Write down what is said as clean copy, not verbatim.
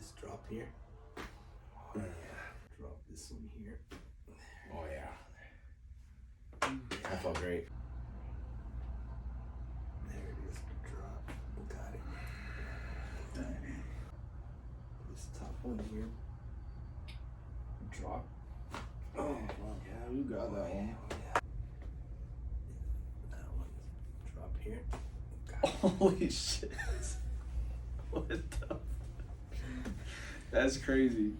Just drop here. Oh yeah. Drop this one here. Oh yeah. That felt great. There it is. Drop. Got it. This top one here. Drop. Oh yeah, you got that one. Yeah. That one. Drop here. Got it. Holy shit. What the? That's crazy.